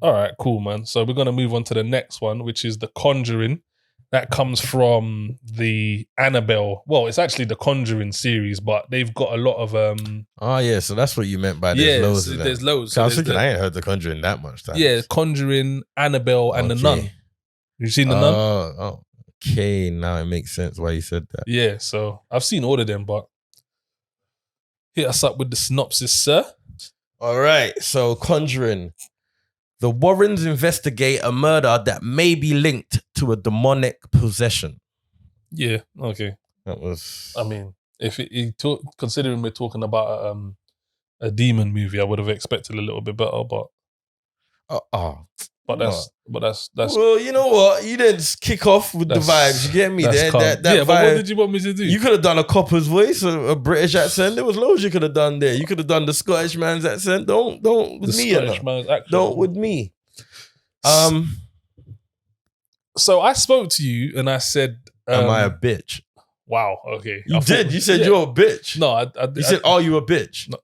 All right, cool, man. So we're gonna move on to the next one, which is the Conjuring. That comes from the Annabelle. Well, it's actually the Conjuring series, but they've got a lot of Oh yeah, so that's what you meant by there's loads of them. There's loads. So I was thinking I ain't heard the Conjuring that much time. Yeah, Conjuring, Annabelle, and the Nun. You seen the Nun? Oh, okay. Now it makes sense why you said that. Yeah, so I've seen all of them, but hit us up with the synopsis, sir. All right, so Conjuring. The Warrens investigate a murder that may be linked to a demonic possession. Yeah, okay. That was... I mean, considering we're talking about a demon movie, I would have expected a little bit better, but... But that's well, you know what? You didn't kick off with the vibes. You get me? That vibe, but what did you want me to do? You could have done a copper's voice, a British accent. There was loads you could have done there. You could have done the Scottish man's accent. Don't with me. Scottish man's accent. Don't with me. So I spoke to you and I said, "Am I a bitch?" Wow. Okay. You did. You said you're a bitch. No, you said, "Are you a bitch?" No.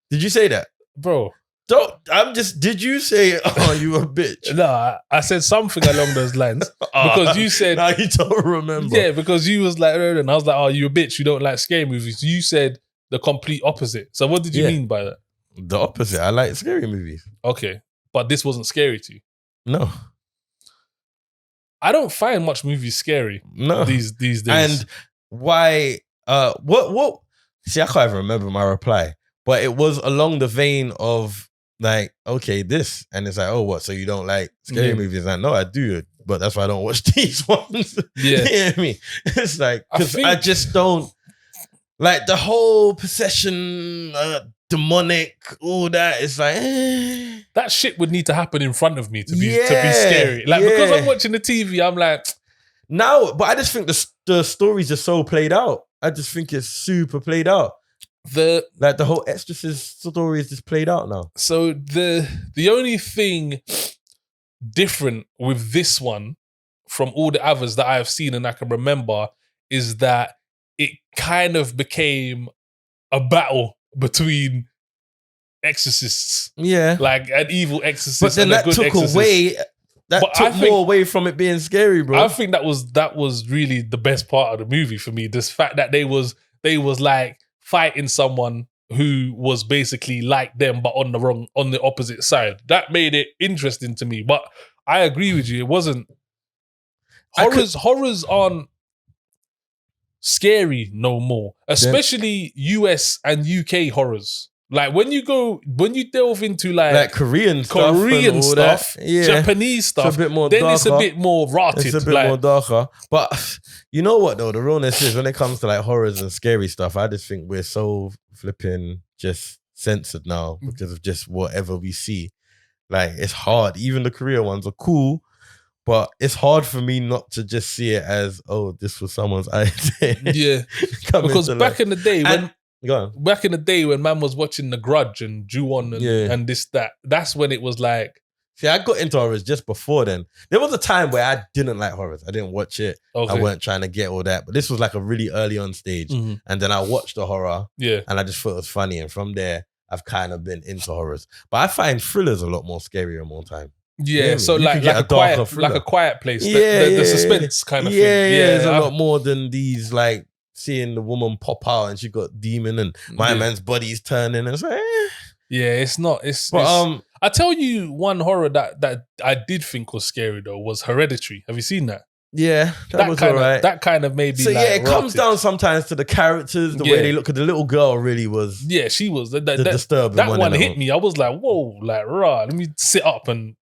Did you say that, bro? Did you say, "Oh, you a bitch"? No, I said something along those lines because you said. Now you don't remember. Yeah, because you was like, and I was like, "Oh, you a bitch. You don't like scary movies." You said the complete opposite. So what did you mean by that? The opposite. I like scary movies. Okay, but this wasn't scary to you. No, I don't find much movies scary. No, these days. And why? What? See, I can't even remember my reply, but it was along the vein of. Like, okay, this. And it's like, oh, what? So you don't like scary movies? Like, no, I do. But that's why I don't watch these ones. Yeah. You know what I mean? It's like, because I just don't, like the whole possession, demonic, all that. It's like, that shit would need to happen in front of me to be scary. Like, because I'm watching the TV, I'm like. No, but I just think the stories are so played out. I just think it's super played out. The whole exorcist story is just played out now. So the only thing different with this one from all the others that I have seen and I can remember is that it kind of became a battle between exorcists. Yeah. Like an evil exorcist. But then that took away more away from it being scary, bro. I think that was really the best part of the movie for me. This fact that they was like fighting someone who was basically like them but on the opposite side. That made it interesting to me. But I agree with you. It wasn't horrors aren't scary no more. Especially US and UK horrors. Like when you delve into like Korean stuff, Japanese stuff, it's a bit more then darker. It's a bit more rotted. It's a bit more darker. But you know what though? The realness is when it comes to like horrors and scary stuff, I just think we're so flipping just censored now because of just whatever we see. Like it's hard. Even the Korean ones are cool, but it's hard for me not to just see it as, oh, this was someone's idea. Yeah. Because back in the day back in the day when man was watching The Grudge and Ju-on and this, that's when it was like. See, I got into horrors just before then. There was a time where I didn't like horrors. I didn't watch it. Okay. I weren't trying to get all that. But this was like a really early on stage. Mm-hmm. And then I watched the horror. Yeah. And I just thought it was funny. And from there, I've kind of been into horrors. But I find thrillers a lot more scarier more time. Yeah, so like a quiet place. The suspense kind of thing. Yeah, it's a lot more than these like seeing the woman pop out and she got demon and my man's body's turning and it's like, yeah, it's not. I tell you, one horror that I did think was scary though was Hereditary. Have you seen that? Yeah, that was alright. That kind of made me. So like, it comes down sometimes to the characters, the way they look. Because the little girl really was. Yeah, she was the disturbing. That one hit me. I was like, whoa, like rah. Let me sit up and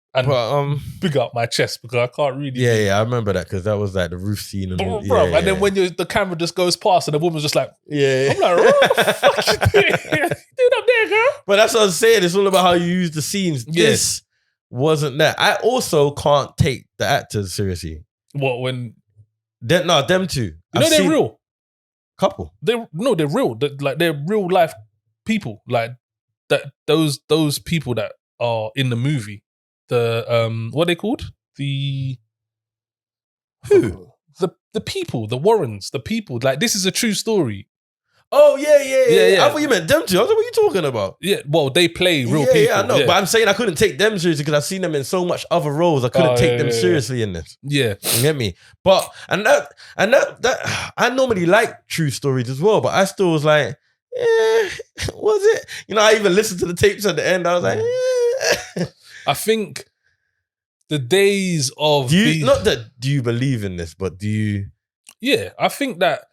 big up my chest because I can't really. Yeah, I remember that because that was like the roof scene. And then when the camera just goes past and the woman's just like, I'm like, what the fuck you doing up there, girl? But that's what I'm saying. It's all about how you use the scenes. Yes. This wasn't that. I also can't take the actors seriously. What when? Them two. You know they're real. Couple. They're real. They're real life people. Like that. Those people that are in the movie. The what are they called? The who? The people, the Warrens, the people. Like this is a true story. Oh yeah. Yeah. I thought you meant them two. I was like, what are you talking about? Yeah, well, they play real Yeah, people. I know. But I'm saying I couldn't take them seriously because I've seen them in so much other roles. I couldn't take them seriously in this. Yeah. You get me? But and that I normally like true stories as well, but I still was like, was it? You know, I even listened to the tapes at the end. I was like, I think the days of do you believe in this, but do you? Yeah, I think that.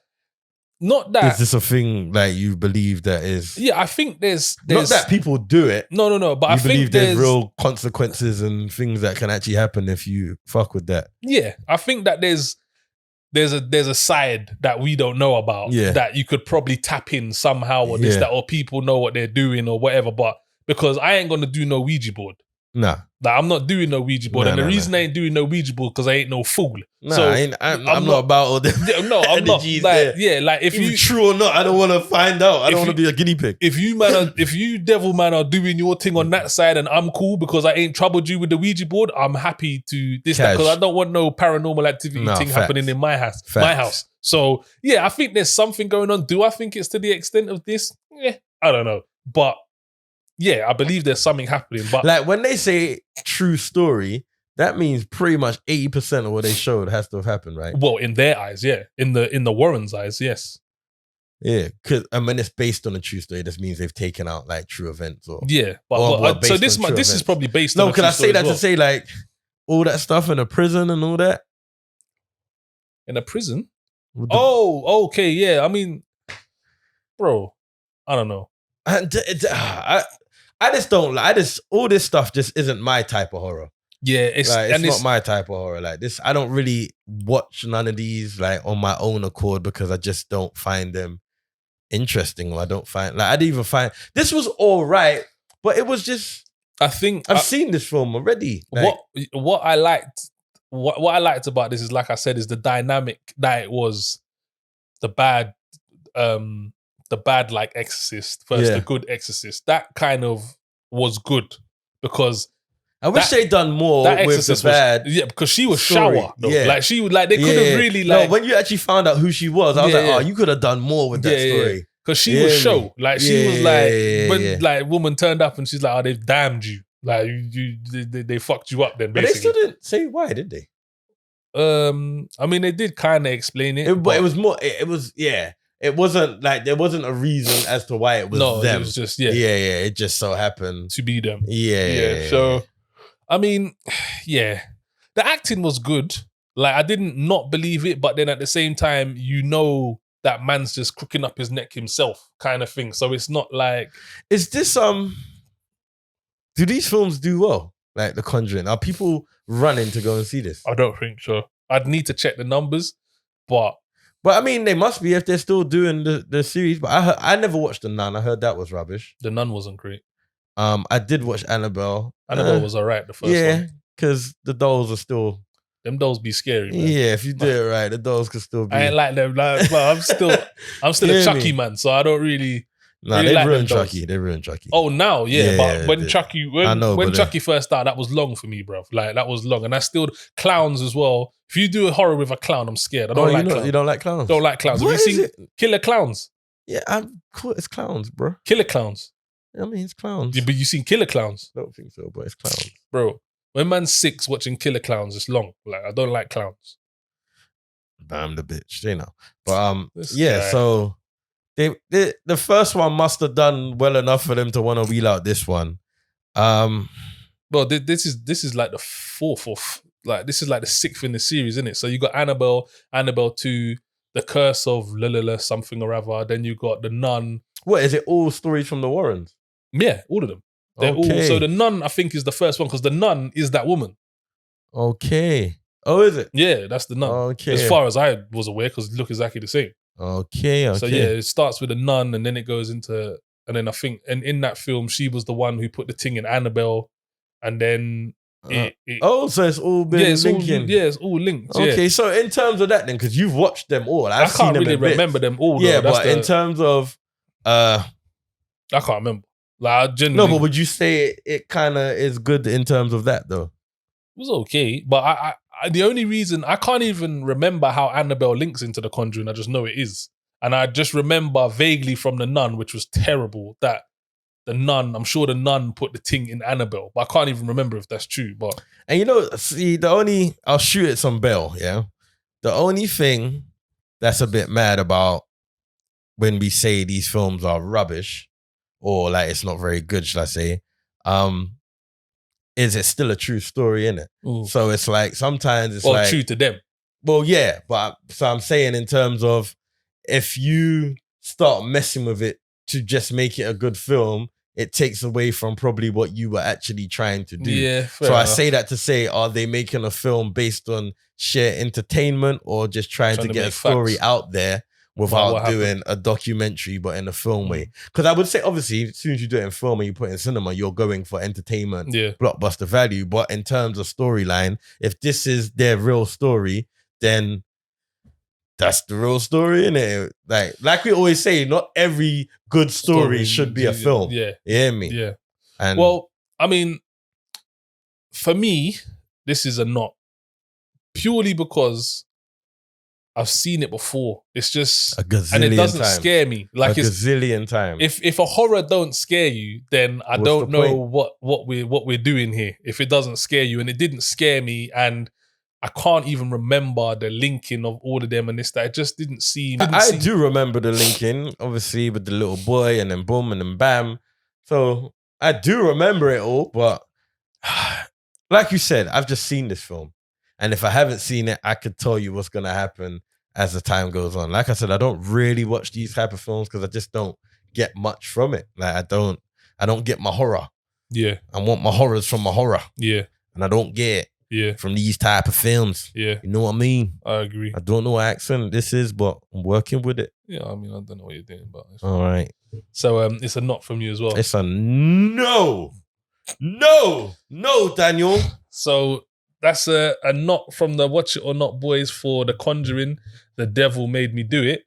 Not that. Is this a thing like you believe that is? Yeah, I think there's not that people do it. No. But I think believe there's real consequences and things that can actually happen if you fuck with that. Yeah, I think that there's a side that we don't know about that you could probably tap in somehow or this that or people know what they're doing or whatever. But because I ain't gonna do no Ouija board. Nah. Like, I'm not doing no Ouija board. And the reason I ain't doing no Ouija board because I ain't no fool. Nah, so I'm not about all the no, I'm not. Like, yeah, like if you true or not, I don't want to find out. I don't want to be a guinea pig. If you devil man are doing your thing on that side and I'm cool because I ain't troubled you with the Ouija board, I'm happy to this that because I don't want no paranormal activity thing happening in my house. My house. So yeah, I think there's something going on. Do I think it's to the extent of this? Yeah, I don't know. But yeah, I believe there's something happening. But like when they say true story, that means pretty much 80% of what they showed has to have happened, right? Well, in their eyes, yeah. In the Warrens' eyes, yes. Yeah, because when it's based on a true story, this means they've taken out like true events or so this is probably based on. No, can I say that to say like all that stuff in a prison and all that? In a prison? Oh, okay, yeah. I mean, bro, I don't know. I just don't like. All this stuff just isn't my type of horror. Yeah, it's not my type of horror. Like this, I don't really watch none of these like on my own accord because I just don't find them interesting. Or I don't find I didn't even find this was all right, but it was just. I think I've seen this film already. Like, what I liked about this is, like I said, is the dynamic that it was the bad like Exorcist versus the good Exorcist. That kind of was good because I wish they'd done more with the bad. Because she was story. shower. Though. Yeah. Like she would they could have really like. No, when you actually found out who she was, I was like, oh, you could have done more with that story. Because she was show. Like she was like when like woman turned up and she's like, oh, they've damned you. Like they fucked you up then. Basically. But they still didn't say why, did they? I mean, they did kind of explain it, but it was more. It was It wasn't like there wasn't a reason as to why it was them. It was just It just so happened to be them. Yeah. So, I mean, yeah, the acting was good. Like I didn't not believe it, but then at the same time, you know that man's just crooking up his neck himself, kind of thing. So it's not like. Is this Do these films do well? Like The Conjuring, are people running to go and see this? I don't think so. I'd need to check the numbers, but I mean, they must be if they're still doing the series. But I never watched The Nun. I heard that was rubbish. The Nun wasn't great. I did watch Annabelle. Annabelle was alright. The first one. Yeah, because the dolls are still. Them dolls be scary, man. Yeah, if you do it right, the dolls could still be. I ain't like them. Like, well, I'm still a Chucky man, so I don't really. Nah, really they like ruined Chucky. They ruined Chucky. Oh, now, but when Chucky, when Chucky Chucky first started, that was long for me, bro. Like that was long, and I still clowns as well. If you do a horror with a clown, I'm scared. I don't like clowns. You don't like clowns? Don't like clowns. Have you seen Killer Clowns? Yeah, I'm cool. It's clowns, bro. Killer Clowns. I mean, it's clowns. Yeah, but you seen Killer Clowns? I don't think so, but it's clowns, bro. When man's 6 watching Killer Clowns, it's long. Like I don't like clowns. Damn the bitch, you know. But so the first one must have done well enough for them to want to wheel out this one. Well, this is like the fourth or like this is like the 6th in the series, isn't it? So you got Annabelle 2, The Curse of something or other. Then you got The Nun. What is it? All stories from the Warrens? Yeah, all of them. They're all. So The Nun, I think, is the first one because The Nun is that woman. Okay. Oh, is it? Yeah, that's The Nun. Okay. As far as I was aware, because it look exactly the same. Okay. So yeah, it starts with a nun and then it goes into, and then I think, and in that film, she was the one who put the thing in Annabelle, and then so it's all been linking. It's all linked. Okay, so in terms of that then, because you've watched them all, I can't really remember them all. Yeah, but in terms of, I can't remember. Like I genuinely, no, but would you say it kind of is good in terms of that though? It was okay, but I the only reason I can't even remember how Annabelle links into The Conjuring. I just know it is, And I just remember vaguely from The Nun, which was terrible, that the nun, I'm sure the nun put the thing in Annabelle, but I can't even remember if that's true. But And you know, see, I'll shoot it some bell, yeah? The only thing that's a bit mad about when we say these films are rubbish, or like it's not very good, should I say, is it still a true story, innit? So it's like, sometimes it's like... true to them. Well, yeah, but so I'm saying in terms of, if you start messing with it to just make it a good film, it takes away from probably what you were actually trying to do. Yeah, so I say that to say, are they making a film based on sheer entertainment, or just trying to get a story out there without doing a documentary but in a film way? Because I would say, obviously, as soon as you do it in film and you put it in cinema, you're going for entertainment, blockbuster value. But in terms of storyline, if this is their real story, then that's the real story, innit? Like we always say, not every good story should be a film. Yeah. You hear me? Yeah. And well, I mean, for me, this is a not. Purely because I've seen it before. It's just... a gazillion and it doesn't times. scare me. Like a gazillion times. If a horror don't scare you, then I don't know what we're doing here. If it doesn't scare you, and it didn't scare me, and I can't even remember the linking of all of them and this, that. It just didn't seem... I do remember the linking, obviously, with the little boy and then boom and then bam. So I do remember it all, but like you said, I've just seen this film. And if I haven't seen it, I could tell you what's going to happen as the time goes on. Like I said, I don't really watch these type of films because I just don't get much from it. Like I don't get my horror. Yeah. I want my horrors from my horror. Yeah. And I don't get from these type of films. Yeah. You know what I mean? I agree. I don't know what accent this is, but I'm working with it. Yeah, I mean, I don't know what you're doing, but... All right. So it's a not from you as well. It's a no. No, Daniel. So that's a not from the Watch It or Not boys for The Conjuring, The Devil Made Me Do It.